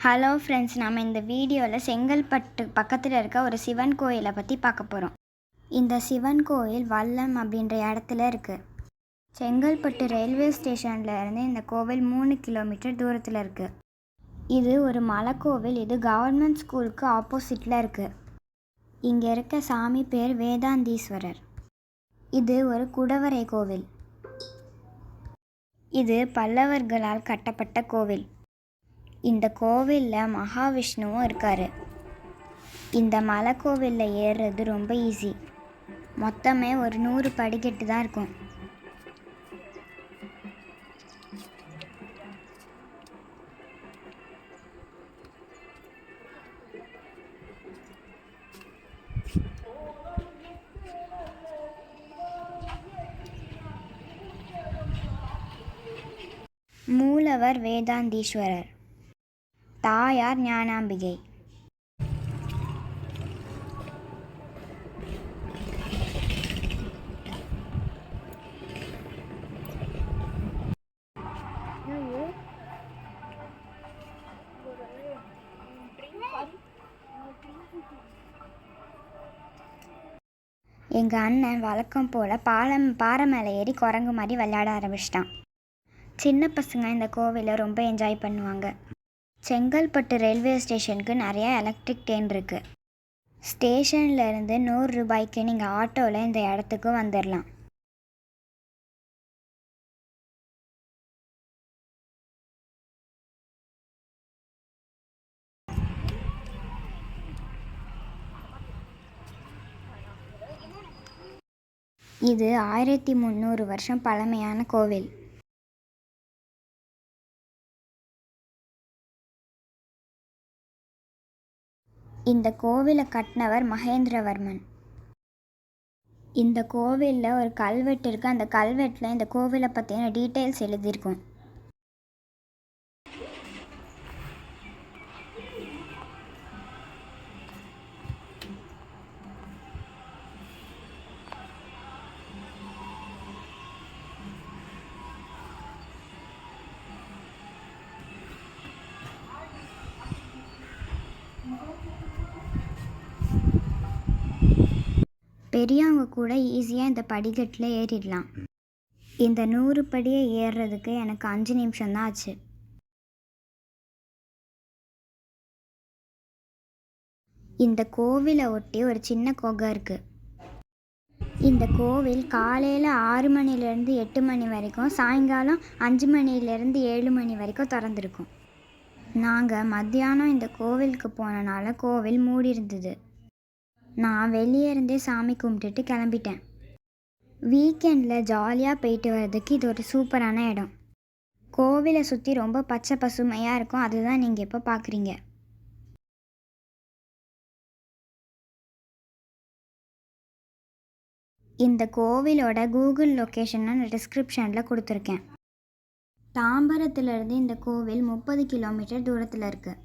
Hello friends, நம்ம இந்த வீடியோவில் செங்கல்பட்டு பக்கத்தில் இருக்க ஒரு சிவன் கோயிலை பற்றி பார்க்க போகிறோம். இந்த சிவன் கோயில் வல்லம் அப்படின்ற இடத்துல இருக்குது. செங்கல்பட்டு ரயில்வே ஸ்டேஷன்லேருந்து இந்த கோவில் 3 கிலோமீட்டர் தூரத்தில் இருக்குது. இது ஒரு மலைக்கோவில். இது கவர்மெண்ட் ஸ்கூலுக்கு ஆப்போசிட்டில் இருக்குது. இங்கே இருக்க சாமி பேர் வேதாந்தீஸ்வரர். இது ஒரு குடவரை கோவில். இது பல்லவர்களால் கட்டப்பட்ட கோவில். இந்த கோவிலில் மகாவிஷ்ணுவும் இருக்கார். இந்த மலை கோவிலில் ஏறுறது ரொம்ப ஈஸி. மொத்தமே ஒரு 100 படிக்கட்டு தான் இருக்கும். மூலவர் வேதாந்தீஸ்வரர், தாயார் ஞானாம்பிகை. எங்கள் அண்ணன் வழக்கம் போல் பாறை மேலே ஏறி குரங்கு மாதிரி விளையாட ஆரம்பிச்சிட்டான். சின்ன பசங்க இந்த கோவிலை ரொம்ப என்ஜாய் பண்ணுவாங்க. செங்கல்பட்டு ரயில்வே ஸ்டேஷனுக்கு நிறையா எலக்ட்ரிக் ட்ரெயின் இருக்குது. ஸ்டேஷன்லேருந்து 100 ரூபாய்க்கு நீங்கள் ஆட்டோவில் இந்த இடத்துக்கு வந்துடலாம். இது 1300 வருஷம் பழமையான கோவில். இந்த கோவிலை கட்டினவர் மகேந்திரவர்மன். இந்த கோவிலில் ஒரு கல்வெட்டு இருக்குது. அந்த கல்வெட்டில் இந்த கோவிலை பற்றின டீட்டெயில்ஸ் எழுதியிருக்கும். பெரியவங்க கூட ஈஸியாக இந்த படிக்கட்டில் ஏறிடலாம். இந்த 100 படியை ஏறுறதுக்கு எனக்கு 5 நிமிஷம்தான் ஆச்சு. இந்த கோவிலை ஒட்டி ஒரு சின்ன குகை இருக்குது. இந்த கோவில் காலையில் 6 மணிலேருந்து 8 மணி வரைக்கும், சாயங்காலம் 5 மணிலேருந்து 7 மணி வரைக்கும் திறந்துருக்கும். நாங்கள் மத்தியானம் இந்த கோவிலுக்கு போனனால கோவில் மூடி இருந்தது. நான் வெளியே இருந்தே சாமி கும்பிட்டுட்டு கிளம்பிட்டேன். வீக்கெண்டில் ஜாலியாக போயிட்டு வர்றதுக்கு இது ஒரு சூப்பரான இடம். கோவிலை சுற்றி ரொம்ப பச்சை பசுமையாக இருக்கும். அதுதான் நீங்கள் இப்போ பார்க்குறீங்க. இந்த கோவிலோட கூகுள் லொக்கேஷனை நான் டிஸ்கிரிப்ஷனில் கொடுத்துருக்கேன். தாம்பரத்துலேருந்து இந்த கோவில் 30 கிலோமீட்டர் தூரத்தில் இருக்குது.